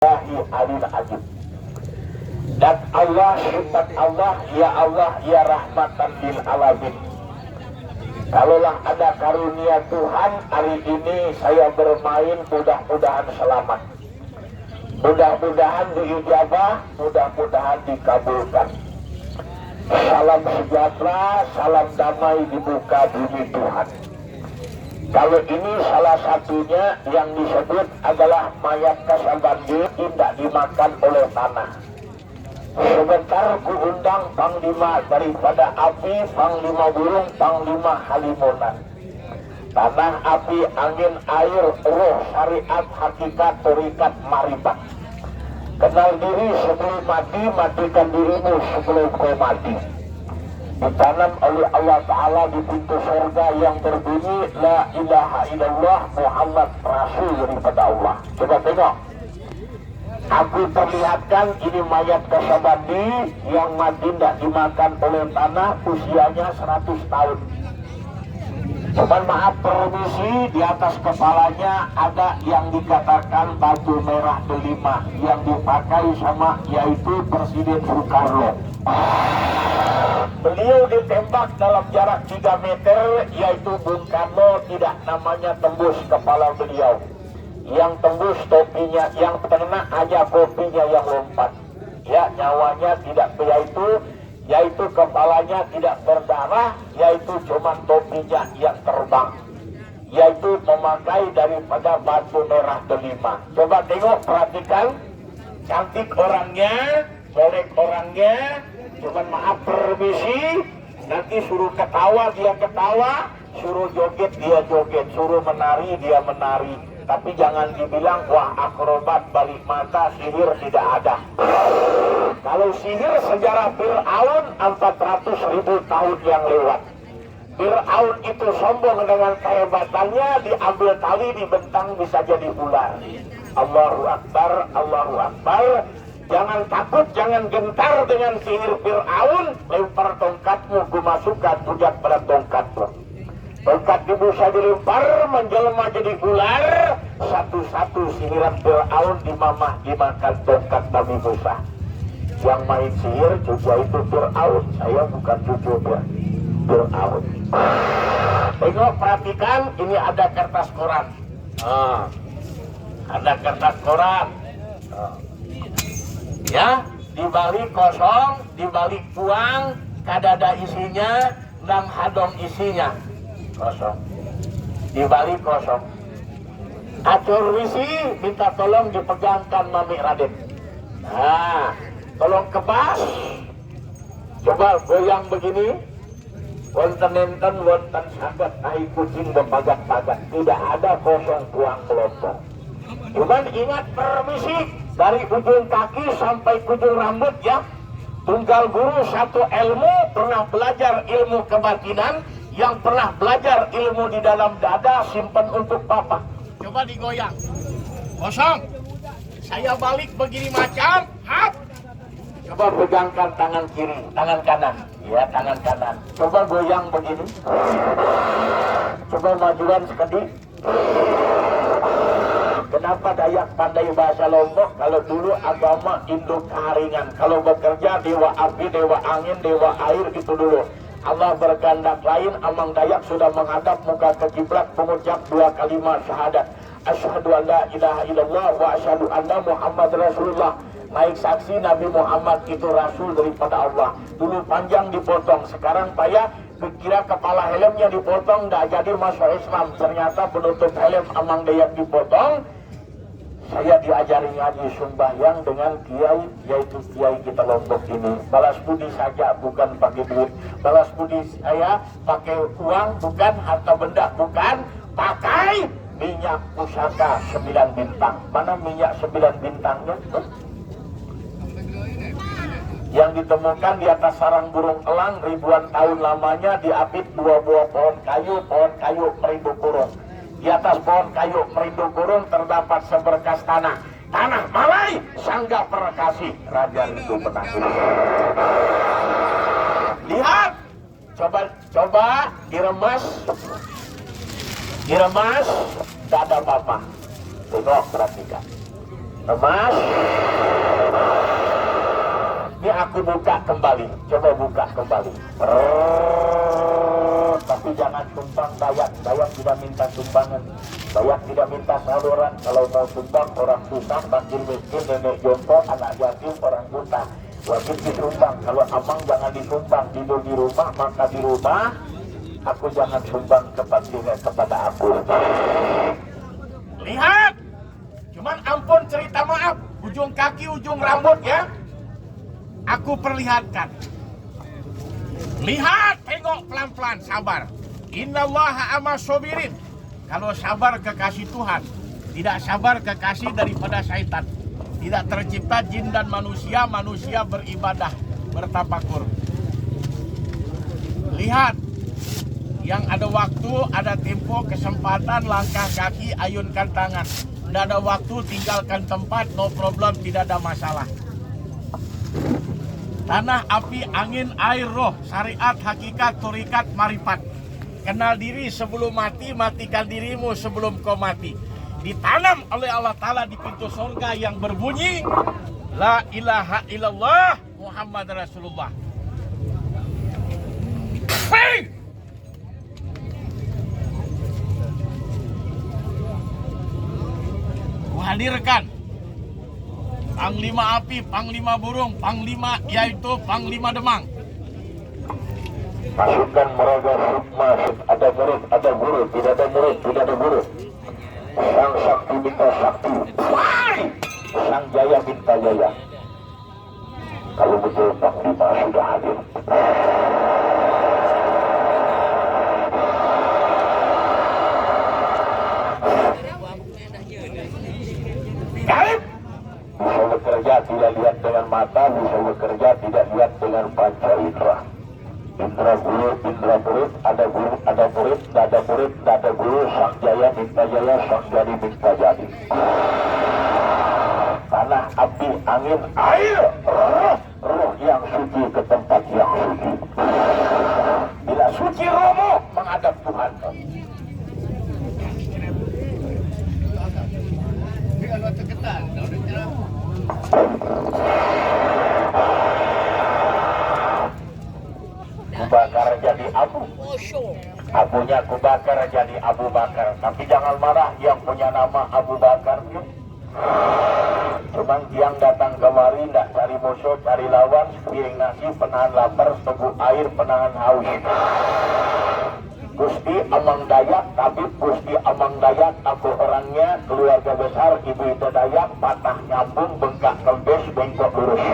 Alil Ajib. Dan Allah, sifat Allah, ya rahmatan lil alamin. Kalaulah ada karunia Tuhan, hari ini saya bermain, mudah-mudahan selamat, mudah-mudahan diijabah, mudah-mudahan dikabulkan. Salam sejahtera, salam damai di muka bumi Tuhan. Kalau ini salah satunya yang disebut adalah mayat Kasabandi tidak dimakan oleh tanah. Sebentar kuundang Panglima daripada api, Panglima burung, Panglima halimunan. Tanah, api, angin, air, roh, syariat, hakikat, torikat, maribat. Kenal diri sebelum mati, matikan dirimu sebelum kau mati. Ditanam oleh Allah Ta'ala di pintu surga yang berbunyi La ilaha illallah Muhammad Rasul daripada Allah. Coba tengok, aku perlihatkan ini mayat Kasabandi yang mati tidak dimakan oleh tanah, usianya 100 tahun. Cuman maaf permisi, di atas kepalanya ada yang dikatakan batu merah delima yang dipakai sama yaitu Presiden Soekarno. Beliau ditembak dalam jarak 3 meter, yaitu Bung Karno tidak namanya tembus kepala beliau. Yang tembus topinya, yang kena aja kopinya yang lompat. Ya, nyawanya tidak yaitu kepalanya tidak berdarah, yaitu cuma topinya yang terbang. Yaitu memakai daripada batu merah delima. Coba tengok, perhatikan. Cantik orangnya, molek orangnya. Cuman maaf permisi, nanti suruh ketawa dia ketawa, suruh joget dia joget, suruh menari dia menari. Tapi jangan dibilang wah akrobat balik mata, sihir tidak ada. Kalau sihir sejarah Fir'aun 400.000 tahun yang lewat. Fir'aun itu sombong dengan kehebatannya, diambil tali dibentang bisa jadi ular. Allahu Akbar, Allahu Akbar. Jangan takut, jangan gentar dengan sihir Fir'aun. Lempar tongkatmu, ku masukkan hujat pada tongkatmu. Tongkat bisa dilempar, menjelma jadi ular. Satu-satu sihiran Fir'aun dimamah dimakan tongkat Nabi Musa. Yang main sihir juga itu Fir'aun. Saya bukan cucu Fir'aun. Tengok, perhatikan, ini ada kertas koran. Ada kertas koran. Ya, dibalik kosong, dibalik uang, kadada isinya, dan hadong isinya kosong. Dibalik kosong. Acur wisi minta tolong dipegangkan Mami Raden. Nah, tolong kebas. Coba goyang begini. Wonten-enten wonten sahabat tahi kucing berpagat-pagat. Tidak ada kosong uang kelompok. Cuman ingat permisi, dari ujung kaki sampai ujung rambut ya. Tunggal guru satu ilmu, pernah belajar ilmu kebatinan, yang pernah belajar ilmu di dalam dada simpan untuk papa. Coba digoyang. Kosong. Saya balik begini macam, hap. Coba pegangkan tangan kiri, tangan kanan. Ya, tangan kanan. Coba goyang begini. Coba majuan sekali. Kenapa Dayak pandai bahasa Lombok? Kalau dulu agama induk keharingan. Kalau bekerja dewa api, dewa angin, dewa air itu dulu. Allah berkehendak lain, Amang Dayak sudah menghadap muka ke kiblat mengucap 2 kalimat syahadat. Asyhadu an la ilaha illallah wa asyhadu anna Muhammad Rasulullah. Naik saksi Nabi Muhammad itu Rasul daripada Allah. Dulu panjang dipotong, sekarang payah. Kira kepala helmnya dipotong, tidak jadi masuk Islam. Ternyata penutup helm Amang Dayak dipotong. Saya diajari ngaji sembahyang dengan kiai, yaitu kiai kita Lombok ini. Balas budi saja, bukan pakai duit. Balas budi saya pakai uang, bukan harta benda, bukan. Pakai minyak pusaka 9 bintang. Mana minyak 9 bintangnya? Yang ditemukan di atas sarang burung elang ribuan tahun lamanya, diapit 2 buah pohon kayu merindu kurung. Di atas pohon kayu merindu kurung terdapat seberkas tanah. Tanah Malai, Sangga Perkasi, Raja itu penakut. Lihat, coba diremas, tidak ada apa-apa. Tengok, perhatikan. Mas, ini aku buka kembali, coba buka kembali. Tapi jangan tumpang Dayak, Dayak tidak minta tumpangan, Dayak tidak minta saluran. Kalau mau tumpang orang susah, fakir miskin, nenek jompo, anak yatim, orang buta, wajib disumbang. Kalau amang jangan disumbang, tidur di rumah, maka di rumah. Aku jangan sumbang kepada aku. Lihat, cuman ampun cerita maaf, ujung kaki, ujung rambut ya. Aku perlihatkan. Lihat, tengok pelan-pelan, sabar. Innallaha amas sobirin. Kalau sabar kekasih Tuhan, tidak sabar kekasih daripada syaitan. Tidak tercipta jin dan manusia, manusia beribadah, bertafakur. Lihat, yang ada waktu, ada tempo, kesempatan, langkah kaki, ayunkan tangan. Tidak ada waktu, tinggalkan tempat, no problem, tidak ada masalah. Tanah, api, angin, air, roh, syariat, hakikat, turikat, marifat. Kenal diri sebelum mati, matikan dirimu sebelum kau mati. Ditanam oleh Allah Ta'ala di pintu surga yang berbunyi La ilaha illallah Muhammad Rasulullah. Hey! Kuhadirkan Panglima api, Panglima burung, Panglima yaitu Panglima Demang. Masukkan meraga sukma, ada murid, ada guru, tidak ada murid, tidak ada guru. Sang sakti minta sakti, sang jaya minta jaya. Kalau betul Panglima sudah hadir. Bisa bekerja tidak lihat dengan mata, bisa bekerja tidak lihat dengan panca indera. Indra guru, indra murid, ada guru, ada murid, tidak ada murid, tidak ada guru, sang jaya minta jaya, sang jadi minta jadi. Tanah, api, angin, air, roh yang suci ke tempat yang suci. Bila suci rohmu menghadap Tuhan. Kubakar jadi Abu, Abunya kubakar jadi Abu Bakar. Tapi jangan marah yang punya nama Abu Bakar. Cuman yang datang kemari tidak cari musuh, cari lawan, sepiring nasi, penahan lapar, seteguk air, penahan haus. Gusti Amang Dayak, tabib Gusti Amang Dayak, aku orangnya, keluarga besar, ibu itu Dayak, patah nyambung, bengkak kempes, bengkok lurus.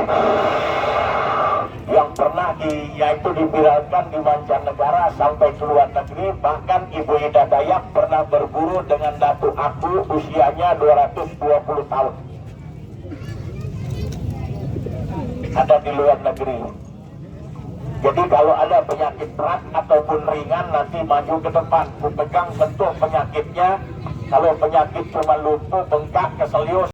Yang pernah yaitu diviralkan di mancanegara sampai ke luar negeri, bahkan ibu Ida Dayak pernah berburu dengan Datu Aku, usianya 220 tahun. Ada di luar negeri. Jadi kalau ada penyakit berat ataupun ringan, nanti maju ke depan, ku pegang sentuh penyakitnya. Kalau penyakit cuma lumpuh, bengkak, keselius,